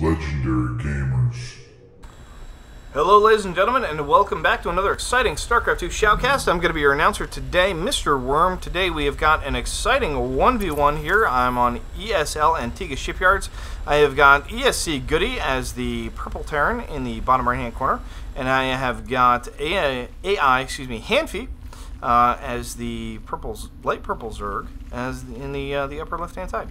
legendary gamers. Hello ladies and gentlemen, and welcome back to another exciting StarCraft 2 Shoutcast. I'm going to be your announcer today, Mr. Worm. Today we have got an exciting 1v1 here. I'm on ESL Antigua Shipyards. I have got ESC GoOdy as the purple Terran in the bottom right hand corner, and I have got Hanfy as the light purple Zerg as in the upper left hand side.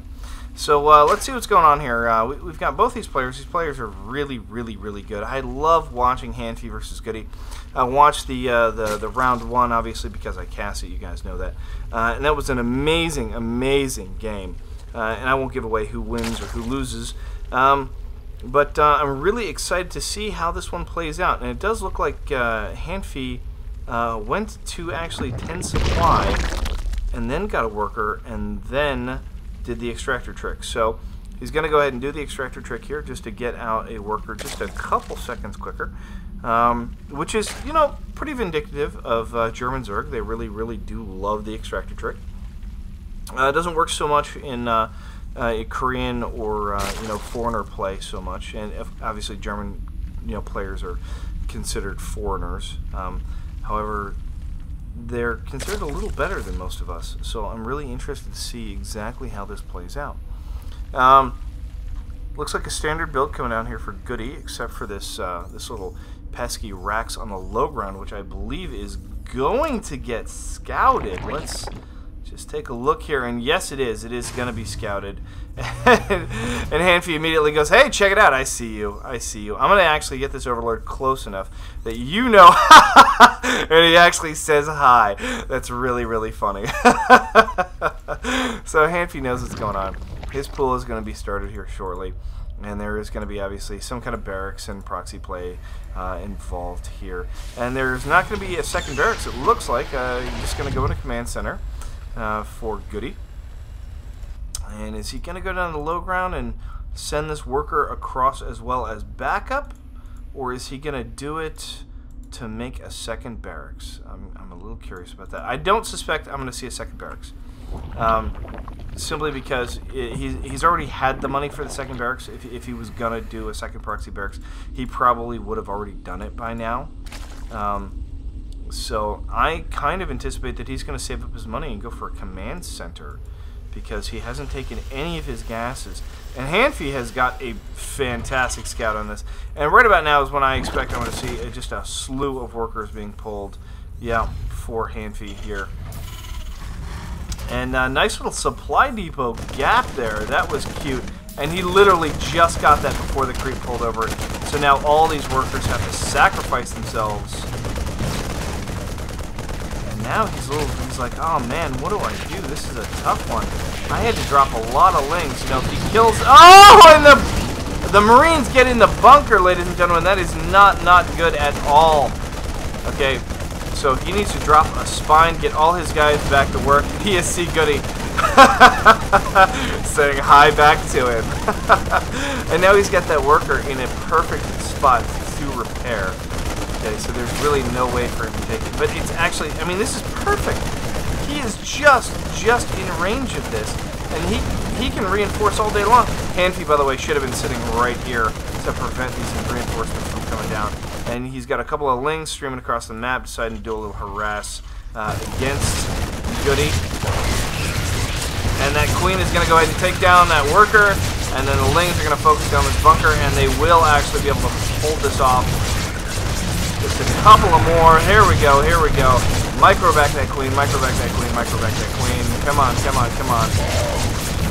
So let's see what's going on here. We've got both these players. These players are really good. I love watching Hanfy versus GoOdy. I watched the round one, obviously, because I cast it. You guys know that. And that was an amazing game. And I won't give away who wins or who loses. But I'm really excited to see how this one plays out. And it does look like Hanfy went to actually 10 supply and then got a worker and then did the extractor trick. So he's going to go ahead and do the extractor trick here just to get out a worker just a couple seconds quicker, which is, you know, pretty vindictive of German Zerg. They really do love the extractor trick. It doesn't work so much in Korean or foreigner play so much, and obviously German players are considered foreigners. However, they're considered a little better than most of us, so I'm really interested to see exactly how this plays out. Looks like a standard build coming down here for GoOdy, except for this this little pesky Rax on the low ground, which I believe is going to get scouted. Let's just take a look here, and yes, it is. It is going to be scouted. And Hanfy immediately goes, "Hey, check it out! I see you. I see you." I'm going to actually get this Overlord close enough that you know. And he actually says hi. That's really funny. So Hanfy knows what's going on. His pool is going to be started here shortly, and there is going to be obviously some kind of barracks and proxy play involved here. And there's not going to be a second barracks. It looks like you're just going to go in a command center for GoOdy. And is he going to go down to the low ground and send this worker across as well as backup, or is he going to do it to make a second barracks? I'm a little curious about that. I don't suspect I'm going to see a second barracks, simply because he's already had the money for the second barracks. If he was going to do a second proxy barracks, he probably would have already done it by now. So I kind of anticipate that he's going to save up his money and go for a command center, because he hasn't taken any of his gases. And Hanfy has got a fantastic scout on this. And right about now is when I expect I'm going to see just a slew of workers being pulled, yeah, for Hanfy here. And a nice little supply depot gap there. That was cute. And he literally just got that before the creep pulled over it. So now all these workers have to sacrifice themselves. Now he's like, oh man, what do I do? This is a tough one. I had to drop a lot of lings. You know, if he kills... Oh, and the Marines get in the bunker, ladies and gentlemen. That is not good at all. Okay, so he needs to drop a spine, get all his guys back to work. ESC GoOdy saying hi back to him. And now he's got that worker in a perfect spot to repair. Okay, so there's really no way for him to take it. But it's actually, I mean, this is perfect. He is just in range of this. And he can reinforce all day long. Hanfy, by the way, should have been sitting right here to prevent these reinforcements from coming down. And he's got a couple of lings streaming across the map, deciding to do a little harass against GoOdy. And that queen is going to go ahead and take down that worker. And then the lings are going to focus down this bunker, and they will actually be able to hold this off. Just a couple of more. Here we go. Micro back that queen. Micro back that queen. Come on.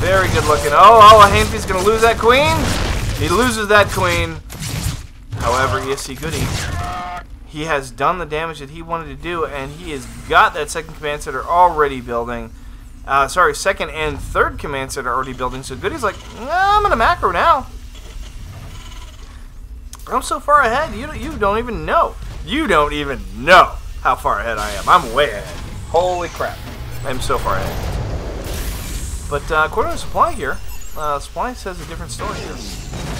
Very good looking. Oh, Hanfy's going to lose that queen. He loses that queen. However, ESC GoOdy, he has done the damage that he wanted to do, and he has got that second command center already building. Second and third command center already building. So GoOdy's like, I'm going to macro now. I'm so far ahead, you don't even know. You don't even know how far ahead I am. I'm way ahead. Holy crap. I'm so far ahead. But according to supply here, supply says a different story here.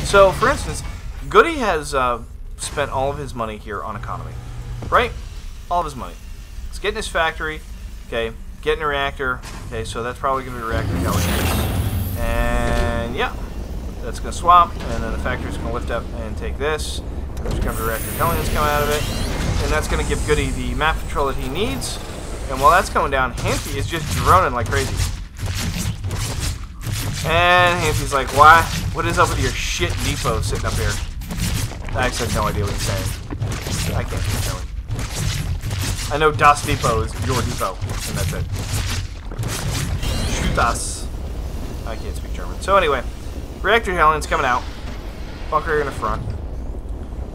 So, for instance, GoOdy has spent all of his money here on economy. Right? All of his money. It's getting his factory, okay, getting a reactor, okay, so that's probably going to be reactor intelligence. And, yeah. That's going to swap, and then the factory's going to lift up and take this. And there's going to be reactor Hellions coming out of it. And that's going to give Goody the map control that he needs. And while that's going down, Hanfy is just droning like crazy. And Hanfy's like, why? What is up with your shit depot sitting up here? I actually have no idea what he's saying. I can't keep going. I know Das Depot is your depot, and that's it. Shoot us. I can't speak German. So anyway, reactor Hellions coming out. Bunker in the front.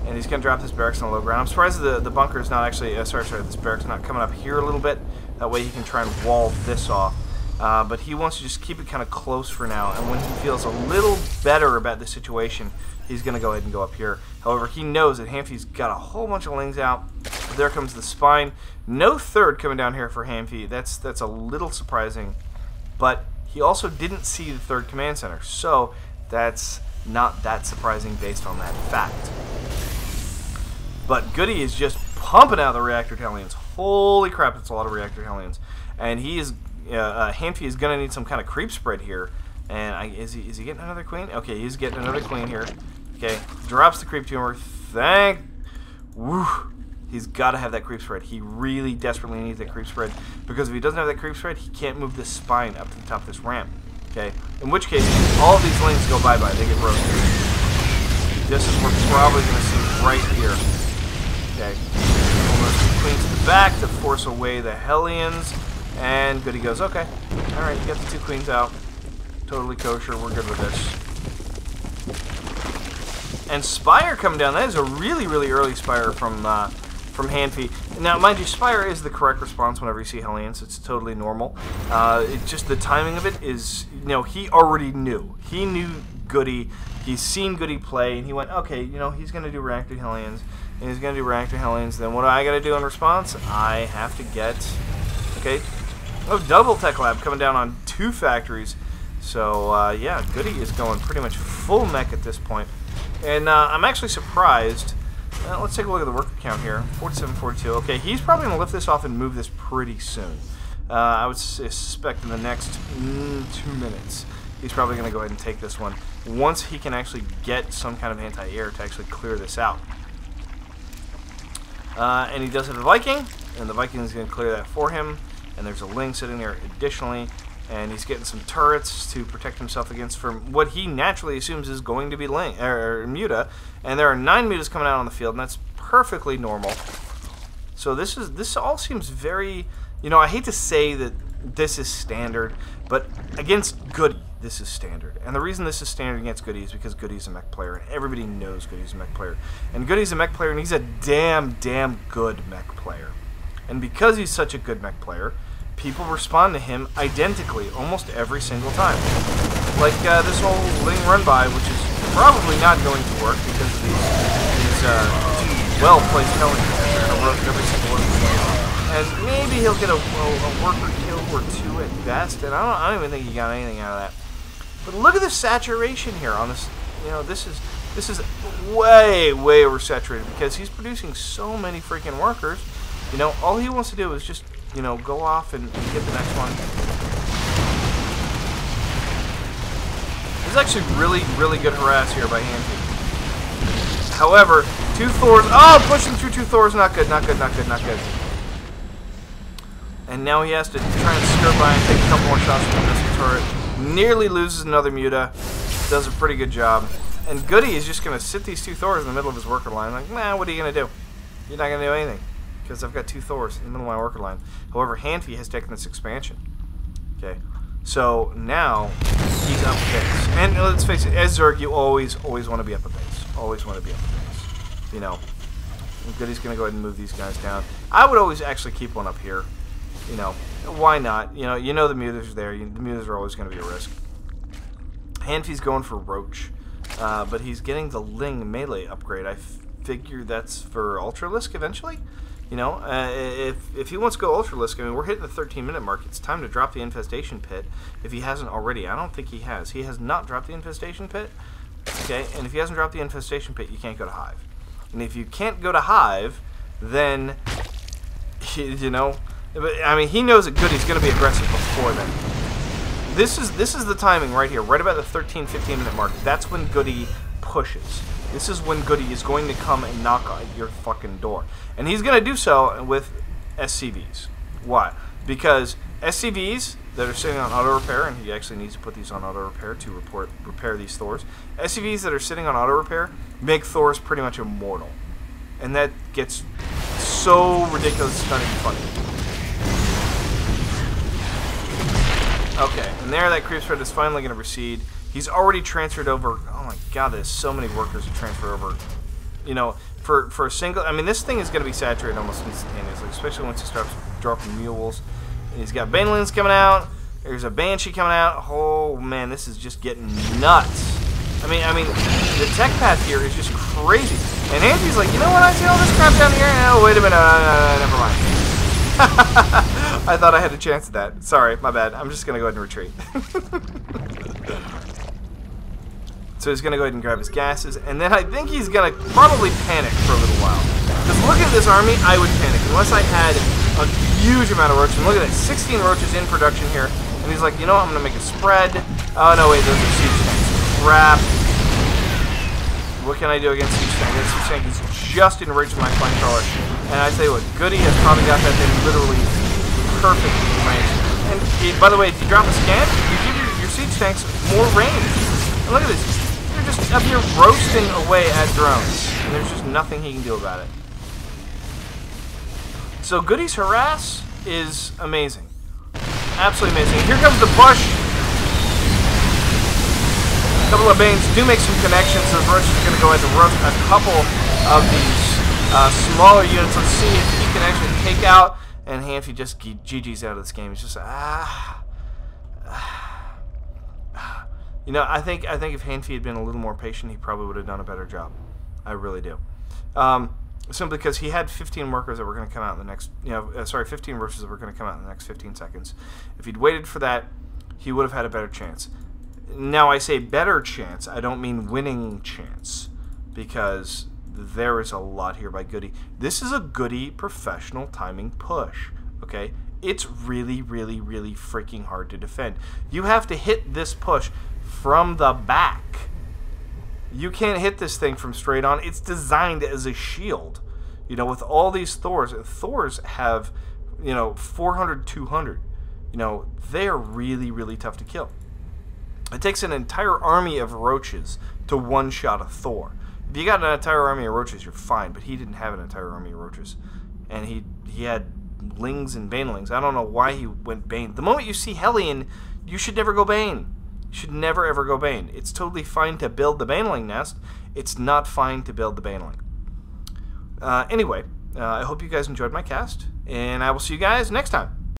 And he's going to drop this barracks on the low ground. I'm surprised the bunker is not actually... sorry, this barracks not coming up here a little bit. That way he can try and wall this off. But he wants to just keep it kind of close for now. And when he feels a little better about the situation, he's going to go ahead and go up here. However, he knows that Hanfy's got a whole bunch of lings out. There comes the spine. No third coming down here for Hanfy. That's a little surprising. But he also didn't see the third command center. So that's not that surprising based on that fact. But Goody is just pumping out the reactor Hellions. Holy crap, that's a lot of reactor Hellions. And he is, Hanfy is going to need some kind of creep spread here. And is he getting another queen? Okay, he's getting another queen here. Okay, drops the creep tumor. Woo. He's got to have that creep spread. He really desperately needs that creep spread. Because if he doesn't have that creep spread, he can't move this spine up to the top of this ramp. Okay, in which case, all of these lings go bye-bye. They get roasted. Just as we're probably going to see right here. Okay, almost the queen to the back to force away the Hellions, and Goody goes, okay, alright, you got the two queens out, totally kosher, we're good with this. And Spire coming down, that is a really, really early Spire from Hanfy. Now, mind you, Spire is the correct response whenever you see Hellions, it's totally normal. It's just the timing of it is, you know, he already knew. He knew Goody, he's seen Goody play, and he went, okay, you know, he's going to do reactor Hellions. And he's going to do reactor Hellions. Then what do I got to do in response? I have to get... Okay. Oh, double tech lab coming down on 2 factories. So, yeah, Goody is going pretty much full mech at this point. And I'm actually surprised. Let's take a look at the worker count here. 47, 42. Okay, he's probably going to lift this off and move this pretty soon. I would suspect in the next 2 minutes. He's probably going to go ahead and take this one. Once he can actually get some kind of anti-air to actually clear this out. And he does have the Viking, and the Viking is going to clear that for him. And there's a Ling sitting there additionally, and he's getting some turrets to protect himself against from what he naturally assumes is going to be Ling or Muta. And there are 9 Mutas coming out on the field, and that's perfectly normal. So this all seems very, you know, I hate to say that this is standard, but against Goody, this is standard. And the reason this is standard against Goody is because Goody's a mech player, and everybody knows Goody's a mech player. And Goody's a mech player, and he's a damn good mech player. And because he's such a good mech player, people respond to him identically almost every single time. Like this whole Ling run-by, which is probably not going to work because of these well-placed Hellions that are going to roast every single one of these. And maybe he'll get a worker kill or 2 at best, and I don't even think he got anything out of that. But look at the saturation here on this. You know, this is way oversaturated because he's producing so many freaking workers. You know, all he wants to do is just, you know, go off and get the next one. This is actually really good harass here by Hanfy. However, 2 Thors. Oh, pushing through 2 Thors. Not good. And now he has to try and skirt by and take a couple more shots from the missile turret. Nearly loses another Muta. Does a pretty good job. And Goody is just going to sit these 2 Thors in the middle of his worker line. Like, nah, what are you going to do? You're not going to do anything. Because I've got 2 Thors in the middle of my worker line. However, Hanfy has taken this expansion. Okay. So now he's up base. And let's face it, as Zerg, you always want to be up a base. Always want to be up a base. You know. And Goody's going to go ahead and move these guys down. I would always actually keep one up here. You know, why not? You know the Mutas are there. The Mutas are always going to be a risk. Hanfy's going for Roach. But he's getting the Ling melee upgrade. I figure that's for Ultralisk eventually. You know, if he wants to go Ultralisk, I mean, we're hitting the 13-minute mark. It's time to drop the Infestation Pit if he hasn't already. I don't think he has. He has not dropped the Infestation Pit. Okay, and if he hasn't dropped the Infestation Pit, you can't go to Hive. And if you can't go to Hive, then, you know, I mean, he knows that Goody's going to be aggressive before then. this is the timing right here, right about the 13-15 minute mark. That's when GoOdy pushes. This is when GoOdy is going to come and knock on your fucking door. And he's going to do so with SCVs. Why? Because SCVs that are sitting on auto repair, and he actually needs to put these on auto repair to repair these Thors. SCVs that are sitting on auto repair make Thors pretty much immortal. And that gets so ridiculous, it's not even funny. Okay, and there that creep spread is finally going to recede. He's already transferred over. Oh my god, there's so many workers to transfer over. You know, for a single. I mean, this thing is going to be saturated almost instantaneously, especially once he starts dropping mules. And he's got banelings coming out. There's a banshee coming out. Oh man, this is just getting nuts. I mean, the tech path here is just crazy. And Hanfy's like, you know what? I see all this crap down here. Oh, wait a minute. Never mind. I thought I had a chance at that. Sorry, my bad. I'm just gonna go ahead and retreat. So he's gonna go ahead and grab his gases, and then I think he's gonna probably panic for a little while. Because look at this army, I would panic unless I had a huge amount of roaches. And look at that, 16 roaches in production here. And he's like, you know what? I'm gonna make a spread. Oh no, wait, those are siege tanks. Crap. What can I do against siege tank? That siege tank is just enraged with my flamethrower. And I tell you what, GoOdy has probably got that thing literally perfectly range. And by the way, if you drop a scan, you give your siege tanks more range. And look at this. They're just up here roasting away at drones. And there's just nothing he can do about it. So GoOdy's harass is amazing. Absolutely amazing. Here comes the push. A couple of Banes do make some connections. So the Roach is going to go ahead and roast a couple of these smaller units. Let's see if he can actually take out. And Hanfy just GG's out of this game. He's just You know, I think if Hanfy had been a little more patient, he probably would have done a better job. I really do. Simply because he had 15 workers that were going to come out in the next, 15 roaches that were going to come out in the next 15 seconds. If he'd waited for that, he would have had a better chance. Now, I say better chance. I don't mean winning chance, because there is a lot here by GoOdy. This is a GoOdy professional timing push. Okay, it's really, really, really freaking hard to defend. You have to hit this push from the back. You can't hit this thing from straight on. It's designed as a shield. You know, with all these Thors have, 400, 200. You know, they are really, really tough to kill. It takes an entire army of roaches to one-shot a Thor. If you got an entire army of roaches, you're fine, but he didn't have an entire army of roaches. And he had lings and banelings. I don't know why he went Bane. The moment you see Hellion, you should never go Bane. You should never, ever go Bane. It's totally fine to build the baneling nest. It's not fine to build the baneling. Anyway, I hope you guys enjoyed my cast, and I will see you guys next time.